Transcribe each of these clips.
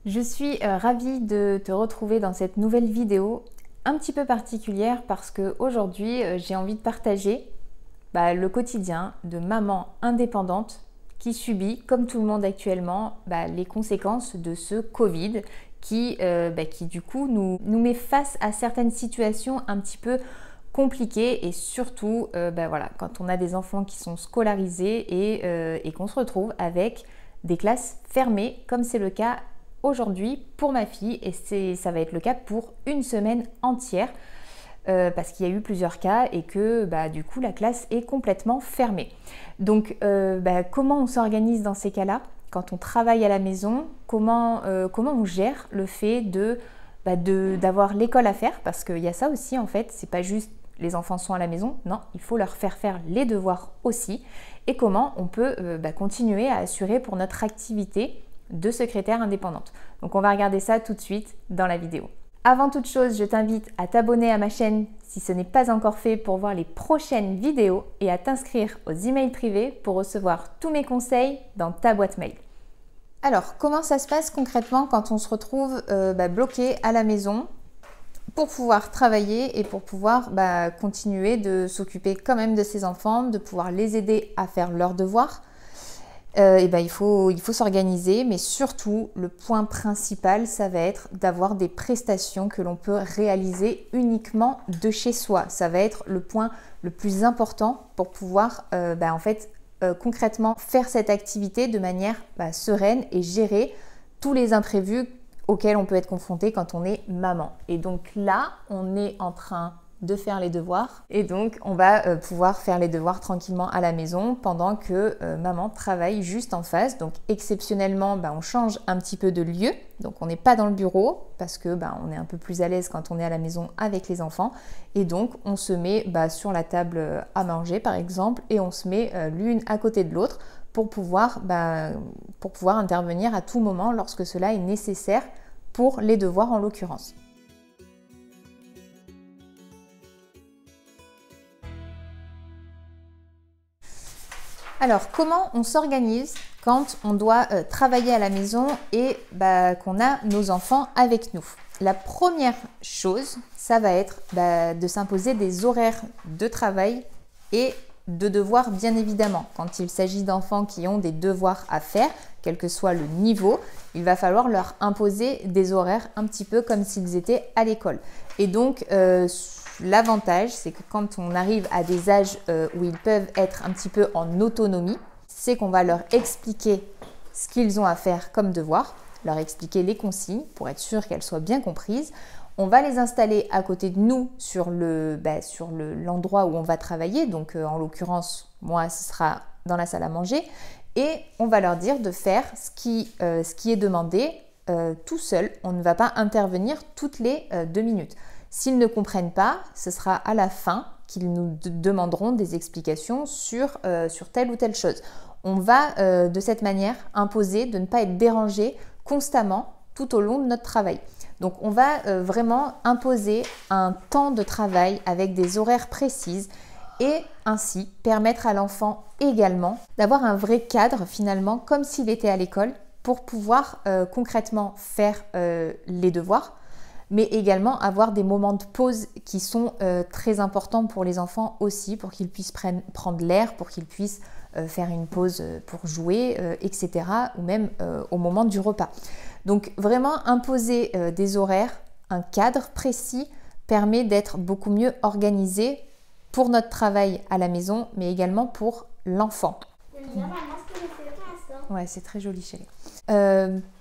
Je suis ravie de te retrouver dans cette nouvelle vidéo un petit peu particulière parce qu'aujourd'hui j'ai envie de partager le quotidien de maman indépendante qui subit, comme tout le monde actuellement, les conséquences de ce Covid qui du coup nous met face à certaines situations un petit peu compliquées et surtout quand on a des enfants qui sont scolarisés et qu'on se retrouve avec des classes fermées comme c'est le cas aujourd'hui pour ma fille et ça va être le cas pour une semaine entière parce qu'il y a eu plusieurs cas et que du coup la classe est complètement fermée. Donc comment on s'organise dans ces cas-là quand on travaille à la maison, comment on gère le fait d'avoir l'école à faire, parce qu'il y a ça aussi en fait, c'est pas juste les enfants sont à la maison, non, il faut leur faire les devoirs aussi, et comment on peut continuer à assurer pour notre activité de secrétaire indépendante. Donc on va regarder ça tout de suite dans la vidéo. Avant toute chose, je t'invite à t'abonner à ma chaîne si ce n'est pas encore fait pour voir les prochaines vidéos et à t'inscrire aux emails privés pour recevoir tous mes conseils dans ta boîte mail. Alors, comment ça se passe concrètement quand on se retrouve bloqué à la maison pour pouvoir travailler et pour pouvoir continuer de s'occuper quand même de ses enfants, de pouvoir les aider à faire leurs devoirs? Il faut s'organiser, mais surtout le point principal, ça va être d'avoir des prestations que l'on peut réaliser uniquement de chez soi. Ça va être le point le plus important pour pouvoir concrètement faire cette activité de manière sereine et gérer tous les imprévus auxquels on peut être confronté quand on est maman. Et donc là, on est en train de faire les devoirs et donc on va pouvoir faire les devoirs tranquillement à la maison pendant que maman travaille juste en face. Donc exceptionnellement on change un petit peu de lieu, donc on n'est pas dans le bureau parce que on est un peu plus à l'aise quand on est à la maison avec les enfants, et donc on se met sur la table à manger par exemple, et on se met l'une à côté de l'autre pour pouvoir intervenir à tout moment lorsque cela est nécessaire pour les devoirs en l'occurrence. Alors, comment on s'organise quand on doit travailler à la maison et qu'on a nos enfants avec nous? La première chose, ça va être de s'imposer des horaires de travail et de devoirs, bien évidemment. Quand il s'agit d'enfants qui ont des devoirs à faire, quel que soit le niveau, il va falloir leur imposer des horaires un petit peu comme s'ils étaient à l'école. Et donc, l'avantage, c'est que quand on arrive à des âges où ils peuvent être un petit peu en autonomie, c'est qu'on va leur expliquer ce qu'ils ont à faire comme devoir, leur expliquer les consignes pour être sûr qu'elles soient bien comprises. On va les installer à côté de nous sur l'endroit où on va travailler. Donc en l'occurrence, moi, ce sera dans la salle à manger. Et on va leur dire de faire ce qui est demandé tout seul. On ne va pas intervenir toutes les 2 minutes. S'ils ne comprennent pas, ce sera à la fin qu'ils nous demanderont des explications sur telle ou telle chose. On va de cette manière imposer de ne pas être dérangé constamment tout au long de notre travail. Donc on va vraiment imposer un temps de travail avec des horaires précises et ainsi permettre à l'enfant également d'avoir un vrai cadre finalement comme s'il était à l'école pour pouvoir concrètement faire les devoirs, mais également avoir des moments de pause qui sont très importants pour les enfants aussi, pour qu'ils puissent prendre l'air, pour qu'ils puissent faire une pause pour jouer, etc. ou même au moment du repas. Donc vraiment imposer des horaires, un cadre précis permet d'être beaucoup mieux organisé pour notre travail à la maison, mais également pour l'enfant. Ouais, c'est très joli, chérie.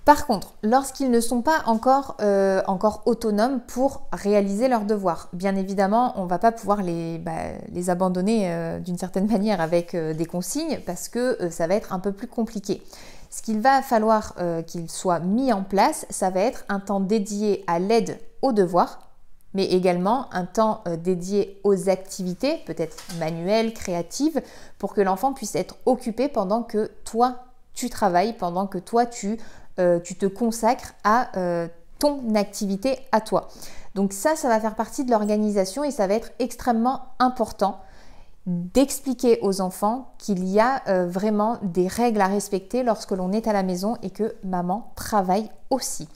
Par contre, lorsqu'ils ne sont pas encore autonomes pour réaliser leurs devoirs, bien évidemment, on ne va pas pouvoir les abandonner d'une certaine manière avec des consignes parce que ça va être un peu plus compliqué. Ce qu'il va falloir qu'il soit mis en place, ça va être un temps dédié à l'aide aux devoirs, mais également un temps dédié aux activités, peut-être manuelles, créatives, pour que l'enfant puisse être occupé pendant que toi, tu travailles, pendant que toi, tu te consacres à ton activité à toi. Donc ça va faire partie de l'organisation et ça va être extrêmement important. d'expliquer aux enfants qu'il y a vraiment des règles à respecter lorsque l'on est à la maison et que maman travaille aussi.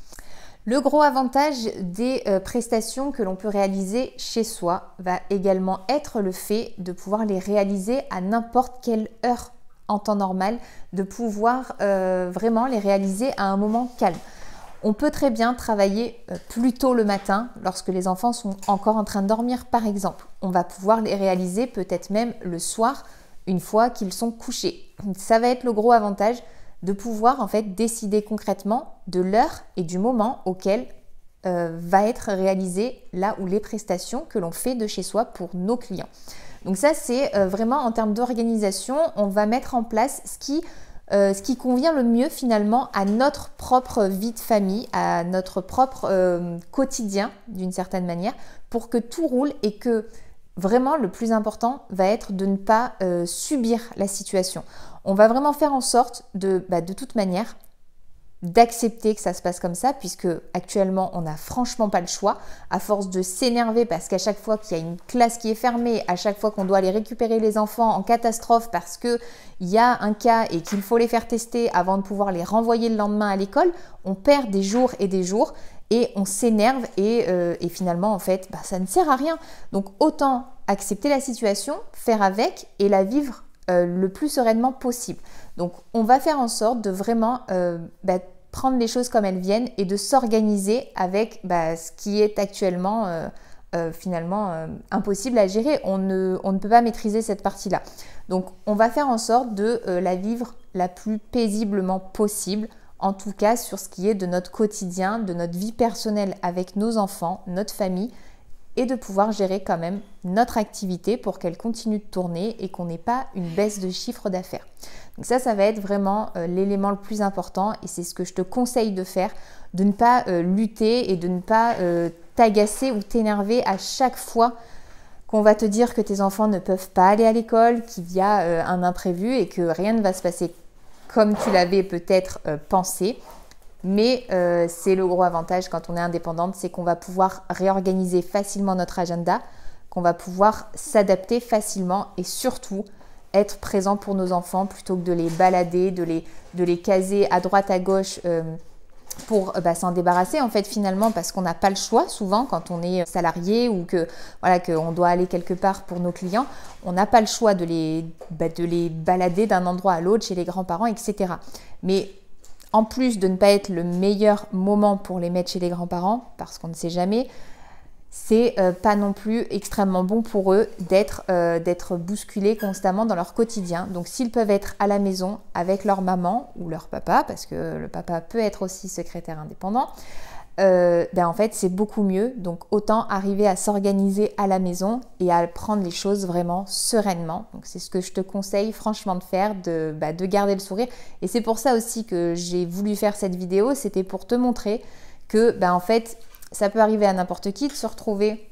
Le gros avantage des prestations que l'on peut réaliser chez soi va également être le fait de pouvoir les réaliser à n'importe quelle heure en temps normal, de pouvoir vraiment les réaliser à un moment calme. On peut très bien travailler plus tôt le matin lorsque les enfants sont encore en train de dormir par exemple. On va pouvoir les réaliser peut-être même le soir une fois qu'ils sont couchés. Ça va être le gros avantage de pouvoir en fait décider concrètement de l'heure et du moment auquel va être réalisée là où les prestations que l'on fait de chez soi pour nos clients. Donc ça c'est vraiment en termes d'organisation, on va mettre en place ce qui convient le mieux finalement à notre propre vie de famille, à notre propre quotidien d'une certaine manière, pour que tout roule et que vraiment le plus important va être de ne pas subir la situation. On va vraiment faire en sorte de toute manière d'accepter que ça se passe comme ça, puisque actuellement on n'a franchement pas le choix, à force de s'énerver parce qu'à chaque fois qu'il y a une classe qui est fermée, à chaque fois qu'on doit aller récupérer les enfants en catastrophe parce qu'il y a un cas et qu'il faut les faire tester avant de pouvoir les renvoyer le lendemain à l'école, on perd des jours et on s'énerve et finalement en fait ça ne sert à rien. Donc autant accepter la situation, faire avec et la vivre le plus sereinement possible. Donc on va faire en sorte de vraiment prendre les choses comme elles viennent et de s'organiser avec ce qui est actuellement finalement impossible à gérer. On ne peut pas maîtriser cette partie-là. Donc on va faire en sorte de la vivre la plus paisiblement possible, en tout cas sur ce qui est de notre quotidien, de notre vie personnelle avec nos enfants, notre famille, et de pouvoir gérer quand même notre activité pour qu'elle continue de tourner et qu'on n'ait pas une baisse de chiffre d'affaires. Donc ça va être vraiment l'élément le plus important et c'est ce que je te conseille de faire, de ne pas lutter et de ne pas t'agacer ou t'énerver à chaque fois qu'on va te dire que tes enfants ne peuvent pas aller à l'école, qu'il y a un imprévu et que rien ne va se passer comme tu l'avais peut-être pensé. Mais c'est le gros avantage quand on est indépendante, c'est qu'on va pouvoir réorganiser facilement notre agenda, qu'on va pouvoir s'adapter facilement et surtout être présent pour nos enfants plutôt que de les balader, de les caser à droite à gauche pour s'en débarrasser en fait finalement parce qu'on n'a pas le choix souvent quand on est salarié ou qu'on doit aller quelque part pour nos clients, on n'a pas le choix de les balader d'un endroit à l'autre chez les grands-parents, etc. Mais en plus de ne pas être le meilleur moment pour les mettre chez les grands-parents, parce qu'on ne sait jamais, c'est pas non plus extrêmement bon pour eux d'être bousculés constamment dans leur quotidien. Donc s'ils peuvent être à la maison avec leur maman ou leur papa, parce que le papa peut être aussi secrétaire indépendant, en fait c'est beaucoup mieux. Donc autant arriver à s'organiser à la maison et à prendre les choses vraiment sereinement. Donc c'est ce que je te conseille franchement de faire, de garder le sourire. Et c'est pour ça aussi que j'ai voulu faire cette vidéo, c'était pour te montrer que en fait ça peut arriver à n'importe qui de se retrouver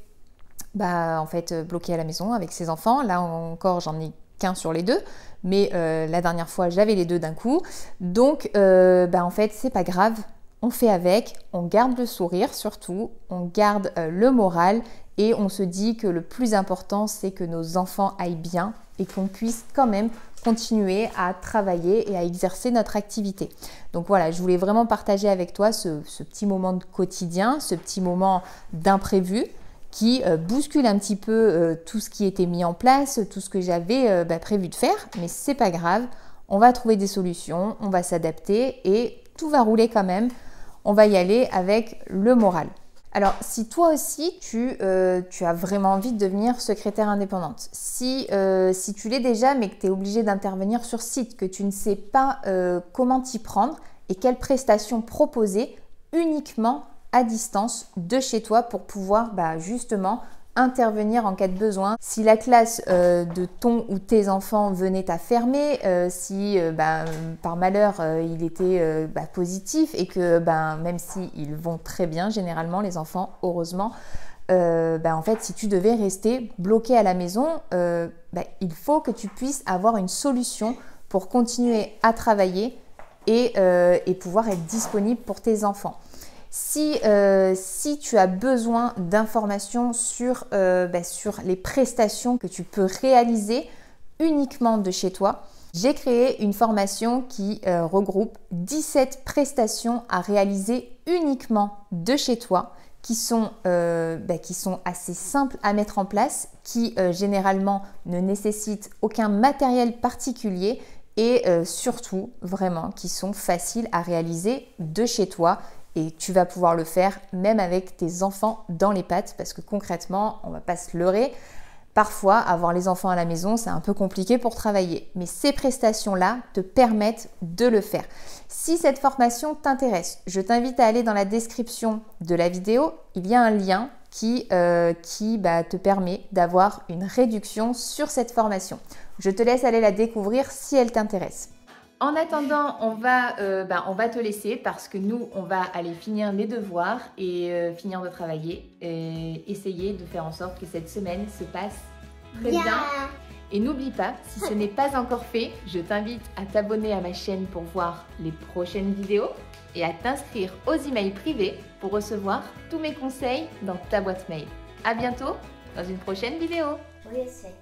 bloqué à la maison avec ses enfants. Là encore j'en ai qu'un sur les deux, mais la dernière fois j'avais les deux d'un coup. Donc en fait c'est pas grave. On fait avec, on garde le sourire surtout, on garde le moral et on se dit que le plus important c'est que nos enfants aillent bien et qu'on puisse quand même continuer à travailler et à exercer notre activité. Donc voilà, je voulais vraiment partager avec toi ce petit moment de quotidien, ce petit moment d'imprévu qui bouscule un petit peu tout ce qui était mis en place, tout ce que j'avais prévu de faire, mais c'est pas grave, on va trouver des solutions, on va s'adapter et tout va rouler quand même. On va y aller avec le moral. Alors, si toi aussi, tu as vraiment envie de devenir secrétaire indépendante, si tu l'es déjà, mais que tu es obligé d'intervenir sur site, que tu ne sais pas comment t'y prendre et quelles prestations proposer uniquement à distance de chez toi pour pouvoir justement intervenir en cas de besoin. Si la classe de ton ou tes enfants venait à fermer, si par malheur il était positif et que même s'ils vont très bien généralement les enfants, heureusement, en fait si tu devais rester bloqué à la maison, il faut que tu puisses avoir une solution pour continuer à travailler et pouvoir être disponible pour tes enfants. Si tu as besoin d'informations sur les prestations que tu peux réaliser uniquement de chez toi, j'ai créé une formation qui regroupe 17 prestations à réaliser uniquement de chez toi, qui sont assez simples à mettre en place, qui généralement ne nécessitent aucun matériel particulier et surtout vraiment qui sont faciles à réaliser de chez toi. Et tu vas pouvoir le faire même avec tes enfants dans les pattes parce que concrètement, on ne va pas se leurrer. Parfois, avoir les enfants à la maison, c'est un peu compliqué pour travailler. Mais ces prestations-là te permettent de le faire. Si cette formation t'intéresse, je t'invite à aller dans la description de la vidéo. Il y a un lien qui te permet d'avoir une réduction sur cette formation. Je te laisse aller la découvrir si elle t'intéresse. En attendant, on va te laisser parce que nous, on va aller finir les devoirs et finir de travailler et essayer de faire en sorte que cette semaine se passe très bien. Et n'oublie pas, si ce n'est pas encore fait, je t'invite à t'abonner à ma chaîne pour voir les prochaines vidéos et à t'inscrire aux emails privés pour recevoir tous mes conseils dans ta boîte mail. À bientôt dans une prochaine vidéo. Oui, c'est.